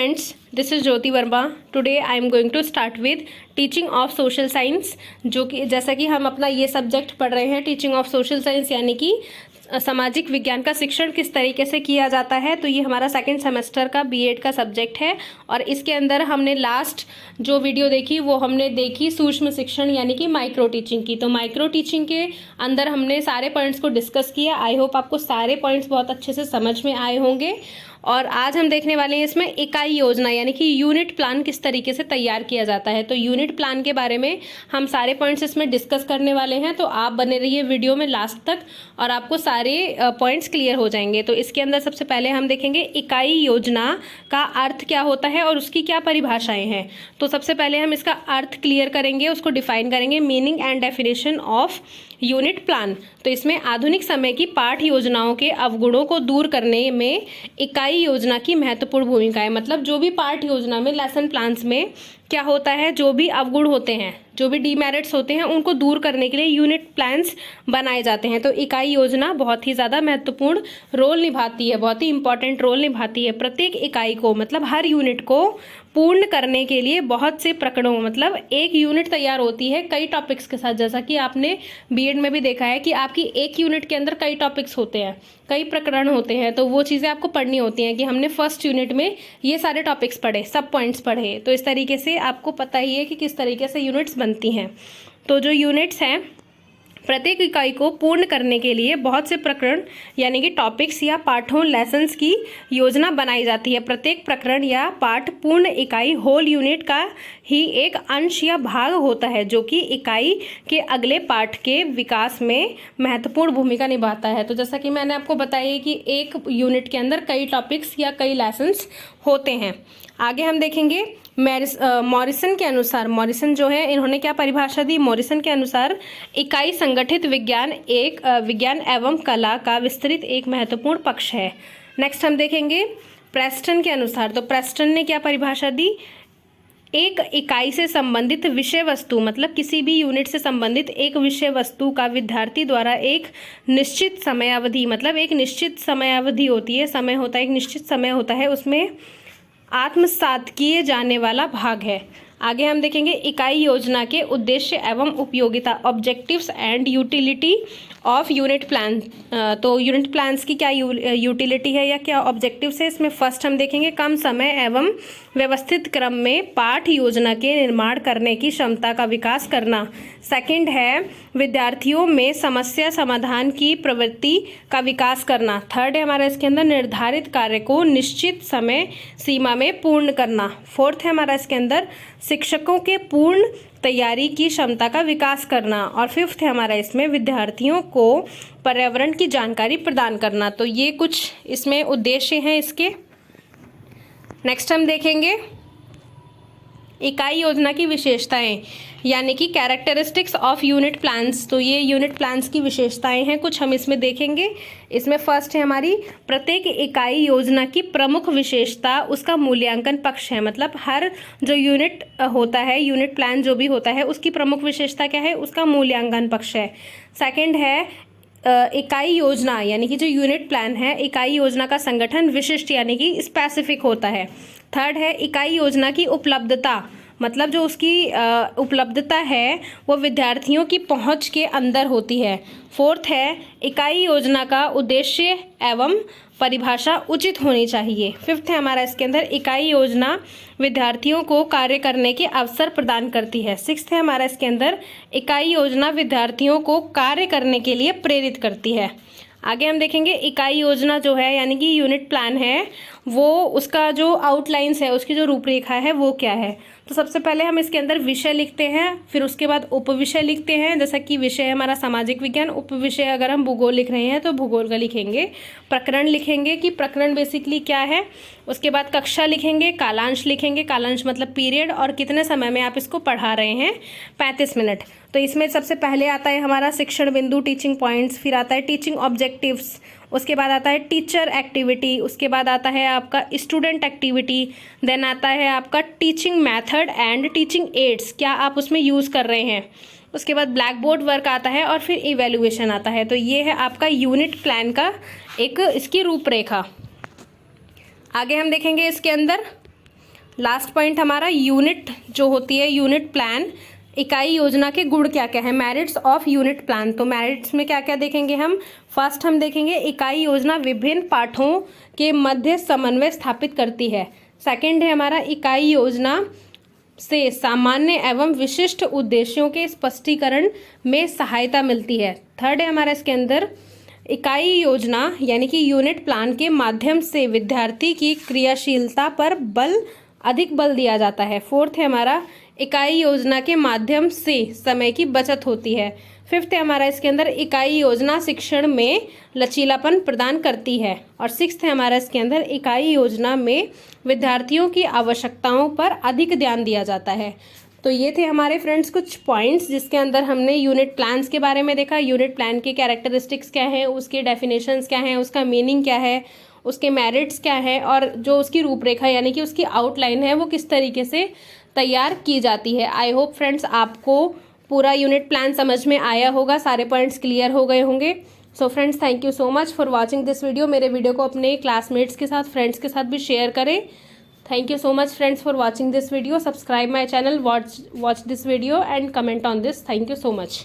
friends, this is Jyoti Verma. Today I am going to start with teaching of social science, जो कि जैसा कि हम अपना ये सब्जेक्ट पढ़ रहे हैं, टीचिंग ऑफ सोशल साइंस यानी कि सामाजिक विज्ञान का शिक्षण किस तरीके से किया जाता है। तो ये हमारा सेकंड सेमेस्टर का बीएड का सब्जेक्ट है और इसके अंदर हमने लास्ट जो वीडियो देखी वो हमने देखी सूक्ष्म शिक्षण यानी कि माइक्रो टीचिंग की। तो माइक्रो टीचिंग के अंदर हमने सारे पॉइंट्स को डिस्कस किया। आई होप आपको सारे पॉइंट्स बहुत अच्छे से समझ में आए होंगे। और आज हम देखने वाले हैं इसमें इकाई योजना यानी कि यूनिट प्लान किस तरीके से तैयार किया जाता है। तो यूनिट प्लान के बारे में हम सारे पॉइंट्स इसमें डिस्कस करने वाले हैं, तो आप बने रहिए वीडियो में लास्ट तक और आपको सारे पॉइंट्स क्लियर हो जाएंगे। तो इसके अंदर सबसे पहले हम देखेंगे इकाई योजना का अर्थ क्या होता है और उसकी क्या परिभाषाएं हैं। तो सबसे पहले हम इसका अर्थ क्लियर करेंगे, उसको डिफाइन करेंगे, meaning and definition of unit plan. तो इसमें आधुनिक समय की पाठ योजनाओं के अवगुणों को दूर करने में इकाई योजना की महत्वपूर्ण भूमिका है। मतलब जो भी पाठ योजना में, लेसन प्लान्स में क्या होता है, जो भी अवगुण होते हैं, जो भी डीमेरिट्स होते हैं, उनको दूर करने के लिए यूनिट प्लान्स बनाए जाते हैं। तो इकाई योजना बहुत ही ज़्यादा महत्वपूर्ण रोल निभाती है, बहुत ही इंपॉर्टेंट रोल निभाती है। प्रत्येक इकाई को, मतलब हर यूनिट को पूर्ण करने के लिए बहुत से प्रकरणों, मतलब एक यूनिट तैयार होती है कई टॉपिक्स के साथ। जैसा कि आपने बीएड में भी देखा है कि आपकी एक यूनिट के अंदर कई टॉपिक्स होते हैं, कई प्रकरण होते हैं। तो वो चीज़ें आपको पढ़नी होती हैं कि हमने फर्स्ट यूनिट में ये सारे टॉपिक्स पढ़े, सब पॉइंट्स पढ़े। तो इस तरीके से आपको पता ही है कि किस तरीके से यूनिट्स बनती हैं। तो जो यूनिट्स हैं, प्रत्येक इकाई को पूर्ण करने के लिए बहुत से प्रकरण यानी कि टॉपिक्स या पाठों, लेसन्स की योजना बनाई जाती है। प्रत्येक प्रकरण या पाठ पूर्ण इकाई, होल यूनिट का ही एक अंश या भाग होता है, जो कि इकाई के अगले पाठ के विकास में महत्वपूर्ण भूमिका निभाता है। तो जैसा कि मैंने आपको बताया कि एक यूनिट के अंदर कई टॉपिक्स या कई लेसन्स होते हैं। आगे हम देखेंगे मॉरिसन के अनुसार, मॉरिसन जो है इन्होंने क्या परिभाषा दी। मॉरिसन के अनुसार इकाई संगठित विज्ञान एक विज्ञान एवं कला का विस्तृत एक महत्वपूर्ण पक्ष है। नेक्स्ट हम देखेंगे प्रेस्टन के अनुसार। तो प्रेस्टन ने क्या परिभाषा दी, एक इकाई से संबंधित विषय वस्तु, मतलब किसी भी यूनिट से संबंधित एक विषय वस्तु का विद्यार्थी द्वारा एक निश्चित समयावधि, मतलब एक निश्चित समयावधि होती है, समय होता है, एक निश्चित समय होता है, उसमें आत्मसात किए जाने वाला भाग है। आगे हम देखेंगे इकाई योजना के उद्देश्य एवं उपयोगिता, objectives and utility of unit plan. तो यूनिट प्लान्स की क्या यूटिलिटी है या क्या ऑब्जेक्टिव्स है, इसमें फर्स्ट हम देखेंगे कम समय एवं व्यवस्थित क्रम में पाठ योजना के निर्माण करने की क्षमता का विकास करना। सेकंड है विद्यार्थियों में समस्या समाधान की प्रवृत्ति का विकास करना। थर्ड है हमारा इसके अंदर निर्धारित कार्य को निश्चित समय सीमा में पूर्ण करना। फोर्थ है हमारा इसके अंदर शिक्षकों के पूर्ण तैयारी की क्षमता का विकास करना। और फिफ्थ है हमारा इसमें विद्यार्थियों को पर्यावरण की जानकारी प्रदान करना। तो ये कुछ इसमें उद्देश्य हैं इसके। नेक्स्ट हम देखेंगे इकाई योजना की विशेषताएं यानी कि कैरेक्टरिस्टिक्स ऑफ यूनिट प्लान्स। तो ये यूनिट प्लान्स की विशेषताएं हैं, कुछ हम इसमें देखेंगे। इसमें फर्स्ट है हमारी प्रत्येक इकाई योजना की प्रमुख विशेषता उसका मूल्यांकन पक्ष है। मतलब हर जो यूनिट होता है, यूनिट प्लान जो भी होता है, उसकी प्रमुख विशेषता क्या है, उसका मूल्यांकन पक्ष है। सेकेंड है इकाई योजना यानी कि जो यूनिट प्लान है, इकाई योजना का संगठन विशिष्ट यानी कि स्पेसिफिक होता है। थर्ड है इकाई योजना की उपलब्धता, मतलब जो उसकी उपलब्धता है वो विद्यार्थियों की पहुंच के अंदर होती है। फोर्थ है इकाई योजना का उद्देश्य एवं परिभाषा उचित होनी चाहिए। फिफ्थ है हमारा इसके अंदर इकाई योजना विद्यार्थियों को कार्य करने के अवसर प्रदान करती है। सिक्स्थ है हमारा इसके अंदर इकाई योजना विद्यार्थियों को कार्य करने के लिए प्रेरित करती है। आगे हम देखेंगे इकाई योजना जो है यानी कि यूनिट प्लान है, वो उसका जो आउटलाइंस है, उसकी जो रूपरेखा है वो क्या है। तो सबसे पहले हम इसके अंदर विषय लिखते हैं, फिर उसके बाद उपविषय लिखते हैं। जैसा कि विषय है हमारा सामाजिक विज्ञान, उपविषय अगर हम भूगोल लिख रहे हैं तो भूगोल का लिखेंगे। प्रकरण लिखेंगे कि प्रकरण बेसिकली क्या है। उसके बाद कक्षा लिखेंगे, कालांश लिखेंगे, कालांश मतलब पीरियड, और कितने समय में आप इसको पढ़ा रहे हैं, 35 मिनट। तो इसमें सबसे पहले आता है हमारा शिक्षण बिंदु, टीचिंग पॉइंट्स, फिर आता है टीचिंग ऑब्जेक्टिव्स, उसके बाद आता है टीचर एक्टिविटी, उसके बाद आता है आपका स्टूडेंट एक्टिविटी, देन आता है आपका teaching method and teaching ads, क्या आप उसमें यूज़ कर रहे हैं। उसके बाद ब्लैक बोर्ड वर्क आता है और फिर इवैल्यूएशन आता है। तो ये है आपका यूनिट प्लान का एक इसकी रूपरेखा। आगे हम देखेंगे इसके अंदर लास्ट पॉइंट हमारा यूनिट जो होती है, यूनिट प्लान, इकाई योजना के गुण क्या क्या है, मेरिट्स ऑफ यूनिट प्लान। तो मेरिट्स में क्या क्या देखेंगे हम, फर्स्ट हम देखेंगे इकाई योजना विभिन्न पाठों के मध्य समन्वय स्थापित करती है। सेकंड है हमारा इकाई योजना से सामान्य एवं विशिष्ट उद्देश्यों के स्पष्टीकरण में सहायता मिलती है। थर्ड है हमारा इसके अंदर इकाई योजना यानी कि यूनिट प्लान के माध्यम से विद्यार्थी की क्रियाशीलता पर अधिक बल दिया जाता है। फोर्थ है हमारा इकाई योजना के माध्यम से समय की बचत होती है। फिफ्थ है हमारा इसके अंदर इकाई योजना शिक्षण में लचीलापन प्रदान करती है। और सिक्स्थ है हमारा इसके अंदर इकाई योजना में विद्यार्थियों की आवश्यकताओं पर अधिक ध्यान दिया जाता है। तो ये थे हमारे फ्रेंड्स कुछ पॉइंट्स जिसके अंदर हमने यूनिट प्लान्स के बारे में देखा, यूनिट प्लान के कैरेक्टरिस्टिक्स क्या हैं, उसके डेफिनेशंस क्या हैं, उसका मीनिंग क्या है, उसके मेरिट्स क्या है, और जो उसकी रूपरेखा यानी कि उसकी आउटलाइन है वो किस तरीके से तैयार की जाती है। आई होप फ्रेंड्स आपको पूरा यूनिट प्लान समझ में आया होगा, सारे पॉइंट्स क्लियर हो गए होंगे। So friends thank you so much for watching this video. मेरे वीडियो को अपने क्लासमेट्स के साथ, फ्रेंड्स के साथ भी शेयर करें। Thank you so much friends for watching this video. Subscribe my channel, watch this video and comment on this. Thank you so much.